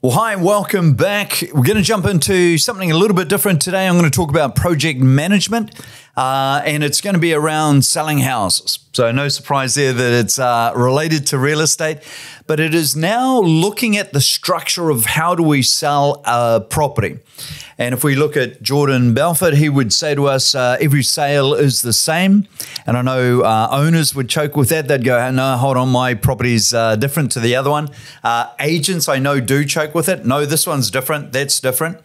Well, hi, welcome back. We're going to jump into something a little bit different today. I'm going to talk about project management, and it's going to be around selling houses. So no surprise there that it's related to real estate, but it is now looking at the structure of how do we sell a property. And if we look at Jordan Belfort, he would say to us, every sale is the same. And I know owners would choke with that. They'd go, no, hold on, my property's different to the other one. Agents, I know, do choke with it. No, this one's different. That's different.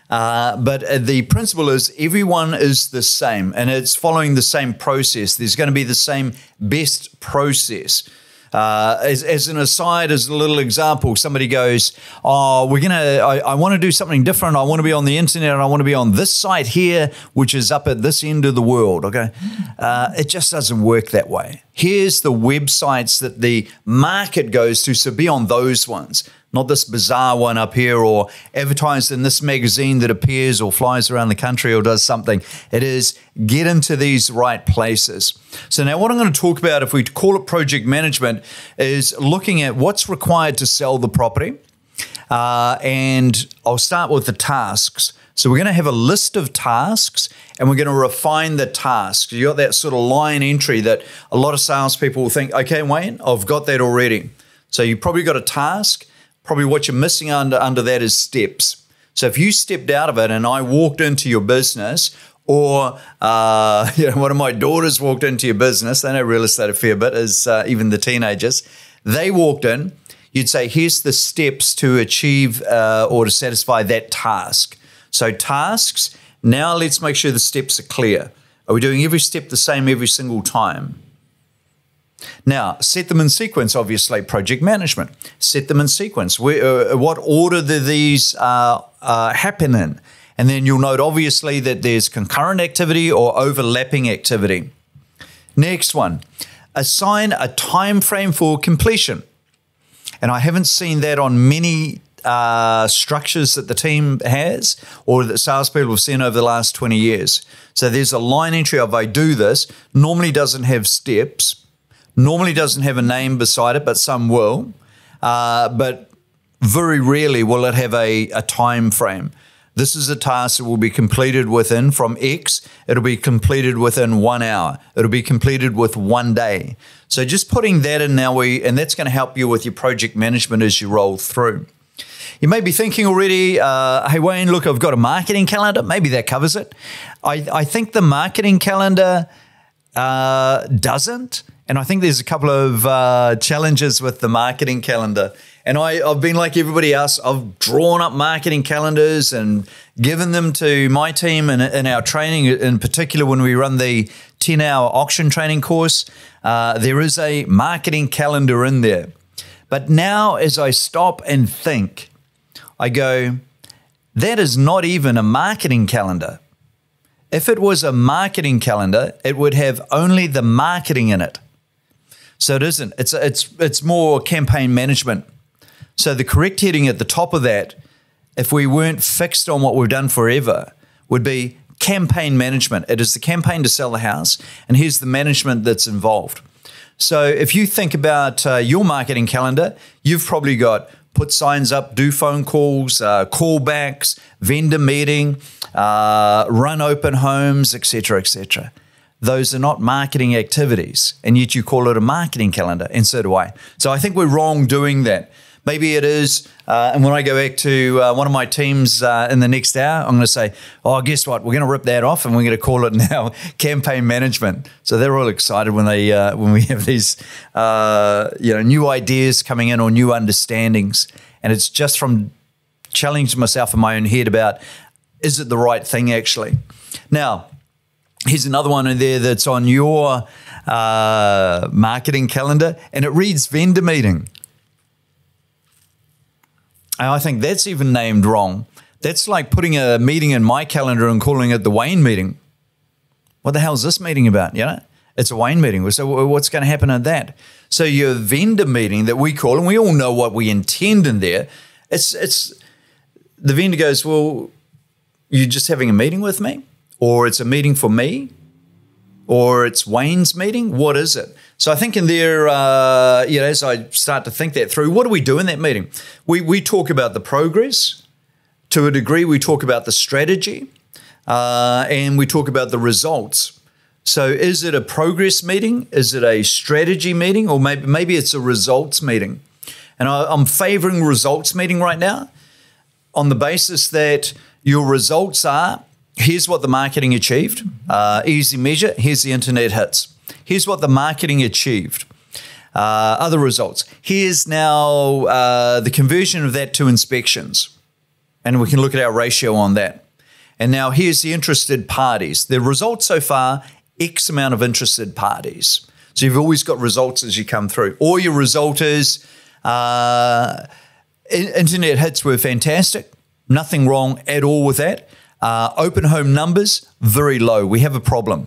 But the principle is everyone is the same, and it's following the same process. There's going to be the same best process. As an aside, as a little example, somebody goes, oh, I want to do something different. I want to be on the internet and I want to be on this site here, which is up at this end of the world. Okay. It just doesn't work that way. Here's the websites that the market goes to. So be on those ones, not this bizarre one up here or advertised in this magazine that appears or flies around the country or does something. It is get into these right places. So now what I'm going to talk about, if we call it project management, is looking at what's required to sell the property. And I'll start with the tasks. So we're going to have a list of tasks and we're going to refine the tasks. You got that sort of line entry that a lot of salespeople will think, okay, Wayne, I've got that already. So you probably got a task. Probably what you're missing under that is steps. So if you stepped out of it and I walked into your business, or one of my daughters walked into your business, they know real estate a fair bit, as even the teenagers, they walked in, you'd say, here's the steps to achieve or to satisfy that task. So tasks, now let's make sure the steps are clear. Are we doing every step the same every single time? Now, set them in sequence, obviously, project management. Set them in sequence. What order do these happen in? And then you'll note, obviously, that there's concurrent activity or overlapping activity. Next one, assign a time frame for completion. And I haven't seen that on many structures that the team has or that salespeople have seen over the last 20 years. So there's a line entry of I do this, normally doesn't have steps. Normally doesn't have a name beside it, but some will. But very rarely will it have a time frame. This is a task that will be completed within, from X, it'll be completed within 1 hour. It'll be completed with 1 day. So just putting that in now, and that's going to help you with your project management as you roll through. You may be thinking already, hey, Wayne, look, I've got a marketing calendar. Maybe that covers it. I think the marketing calendar doesn't. And I think there's a couple of challenges with the marketing calendar. And I've been like everybody else. I've drawn up marketing calendars and given them to my team in our training, in particular when we run the 10-hour auction training course. There is a marketing calendar in there. But now as I stop and think, I go, that is not even a marketing calendar. If it was a marketing calendar, it would have only the marketing in it. So it isn't. It's more campaign management. So the correct heading at the top of that, if we weren't fixed on what we've done forever, would be campaign management. It is the campaign to sell the house, and here's the management that's involved. So if you think about your marketing calendar, you've probably got put signs up, do phone calls, callbacks, vendor meeting, run open homes, etc., etc. Those are not marketing activities, and yet you call it a marketing calendar, and so do I. So I think we're wrong doing that. Maybe it is, and when I go back to one of my teams in the next hour, I'm going to say, oh, guess what? We're going to rip that off, and we're going to call it now campaign management. So they're all excited when we have these new ideas coming in or new understandings, and it's just from challenging myself in my own head about, is it the right thing actually? Now, here's another one in there that's on your marketing calendar, and it reads vendor meeting. And I think that's even named wrong. That's like putting a meeting in my calendar and calling it the Wayne meeting. What the hell is this meeting about? It's a Wayne meeting. So what's going to happen at that? So your vendor meeting that we call, and we all know what we intend in there, it's the vendor goes, well, you're just having a meeting with me? Or it's a meeting for me? or it's Wayne's meeting? What is it? So I think in there, as I start to think that through, what do we do in that meeting? We talk about the progress. To a degree, we talk about the strategy, and we talk about the results. So is it a progress meeting? Is it a strategy meeting? Or maybe it's a results meeting? And I'm favoring results meeting right now on the basis that your results are, here's what the marketing achieved, easy measure, here's the internet hits. Here's what the marketing achieved, other results. Here's now the conversion of that to inspections. And we can look at our ratio on that. And now here's the interested parties. The results so far, X amount of interested parties. So you've always got results as you come through. Or your result is internet hits were fantastic. Nothing wrong at all with that. Open home numbers, very low. We have a problem.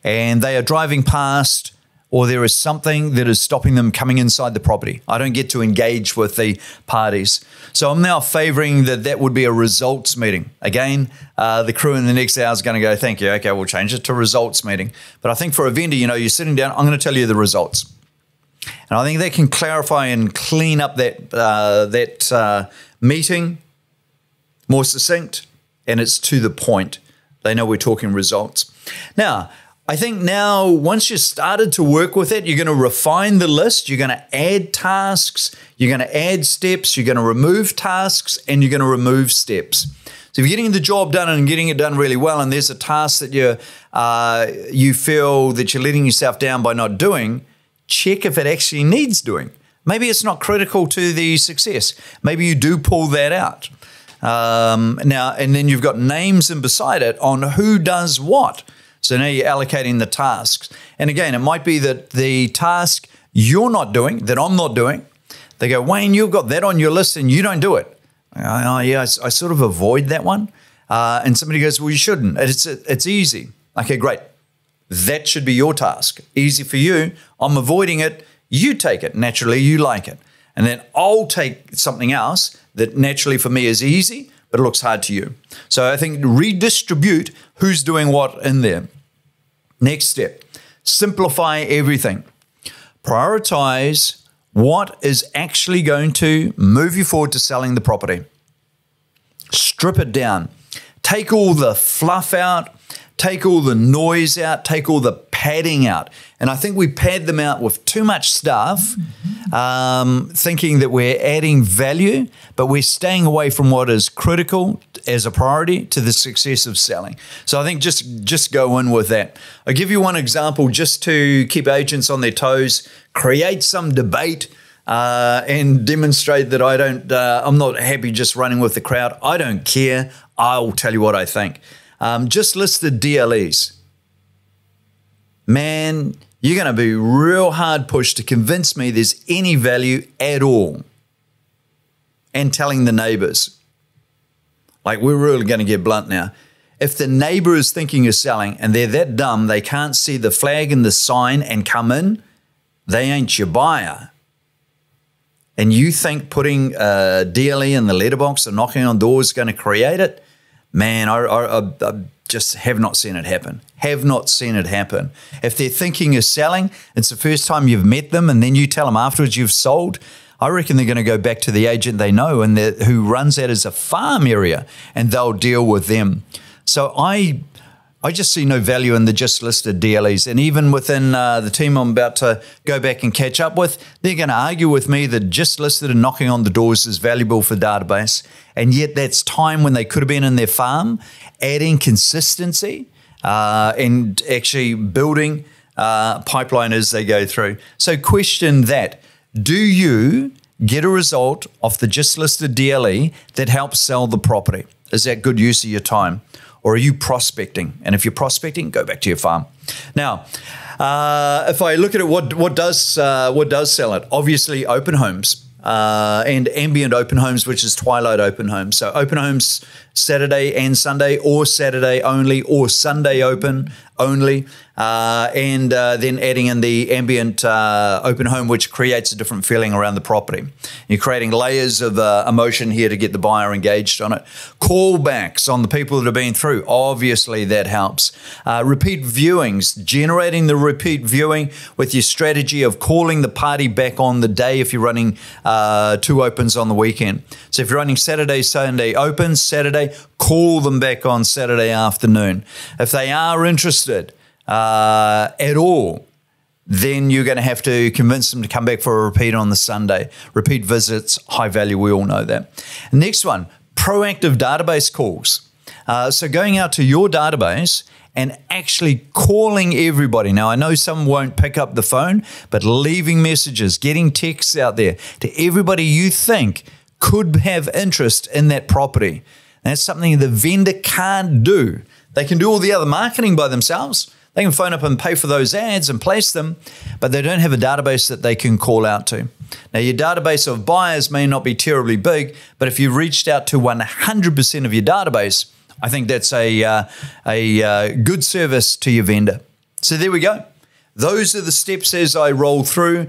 And they are driving past, or there is something that is stopping them coming inside the property. I don't get to engage with the parties. So I'm now favoring that would be a results meeting. Again, the crew in the next hour is going to go, thank you. Okay, we'll change it to results meeting. But I think for a vendor, you're sitting down, I'm going to tell you the results. And I think that can clarify and clean up that meeting more succinct, and it's to the point. They know we're talking results. Now, I think now once you started to work with it, you're going to refine the list, you're going to add tasks, you're going to add steps, you're going to remove tasks, and you're going to remove steps. So if you're getting the job done and getting it done really well, and there's a task that you feel that you're letting yourself down by not doing, check if it actually needs doing. Maybe it's not critical to the success. Maybe you do pull that out. Now, and then you've got names in beside it on who does what. So now you're allocating the tasks. And again, it might be that the task you're not doing, that I'm not doing, they go, Wayne, you've got that on your list and you don't do it. Oh, yeah, I sort of avoid that one. And somebody goes, well, you shouldn't. It's easy. Okay, great. That should be your task. Easy for you. I'm avoiding it. You take it. Naturally, you like it. And then I'll take something else that naturally for me is easy, but it looks hard to you. So I think redistribute who's doing what in there. Next step, simplify everything. Prioritize what is actually going to move you forward to selling the property. Strip it down. Take all the fluff out. Take all the noise out. Take all the padding out. And I think we pad them out with too much stuff, thinking that we're adding value, but we're staying away from what is critical as a priority to the success of selling. So I think just go in with that. I'll give you one example just to keep agents on their toes, create some debate, and demonstrate that I'm not happy just running with the crowd. I don't care. I'll tell you what I think. Just list the DLEs. Man, you're going to be real hard pushed to convince me there's any value at all. And telling the neighbors. Like, we're really going to get blunt now. If the neighbor is thinking of selling and they're that dumb they can't see the flag and the sign and come in, they ain't your buyer. And you think putting a DLE in the letterbox and knocking on doors is going to create it? Man, I just have not seen it happen. Have not seen it happen. If they're thinking of selling, it's the first time you've met them and then you tell them afterwards you've sold, I reckon they're going to go back to the agent they know and who runs that as a farm area, and they'll deal with them. So I just see no value in the just listed DLEs. And even within the team I'm about to go back and catch up with, they're going to argue with me that just listed and knocking on the doors is valuable for database. And yet that's time when they could have been in their farm, adding consistency and actually building pipeline as they go through. So question that. Do you get a result off the just listed DLE that helps sell the property? Is that good use of your time? Or are you prospecting? And if you're prospecting, go back to your farm. Now, if I look at it, what does sell it? Obviously, open homes and ambient open homes, which is twilight open homes. So open homes Saturday and Sunday, or Saturday only, or Sunday open only, and then adding in the ambient open home, which creates a different feeling around the property. You're creating layers of emotion here to get the buyer engaged on it. Callbacks on the people that have been through, obviously that helps. Repeat viewings, generating the repeat viewing with your strategy of calling the party back on the day if you're running 2 opens on the weekend. So if you're running Saturday, Sunday opens, Saturday, call them back on Saturday afternoon. If they are interested at all, then you're going to have to convince them to come back for a repeat on the Sunday. Repeat visits, high value, we all know that. Next one, proactive database calls. So going out to your database and actually calling everybody. Now, I know some won't pick up the phone, but leaving messages, getting texts out there to everybody you think could have interest in that property. That's something the vendor can't do. They can do all the other marketing by themselves. They can phone up and pay for those ads and place them, but they don't have a database that they can call out to. Now, your database of buyers may not be terribly big, but if you've reached out to 100% of your database, I think that's a good service to your vendor. So there we go. Those are the steps as I roll through.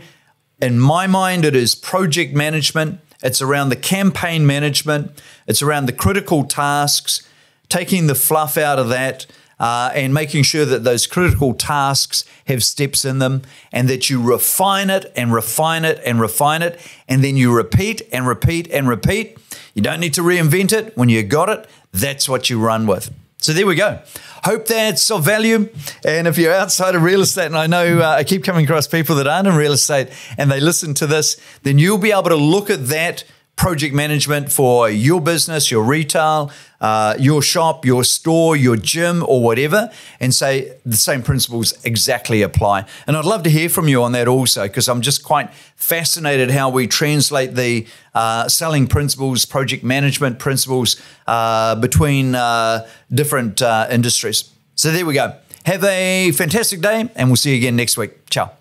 In my mind, it is project management. It's around the campaign management. It's around the critical tasks, taking the fluff out of that, and making sure that those critical tasks have steps in them, and that you refine it and refine it and refine it, and then you repeat and repeat and repeat. You don't need to reinvent it. When you got it, that's what you run with. So there we go. Hope that's of value. And if you're outside of real estate, and I know I keep coming across people that aren't in real estate and they listen to this, then you'll be able to look at that project management for your business, your retail, your shop, your store, your gym, or whatever, and say the same principles exactly apply. And I'd love to hear from you on that also, because I'm just quite fascinated how we translate the selling principles, project management principles between different industries. So there we go. Have a fantastic day, and we'll see you again next week. Ciao.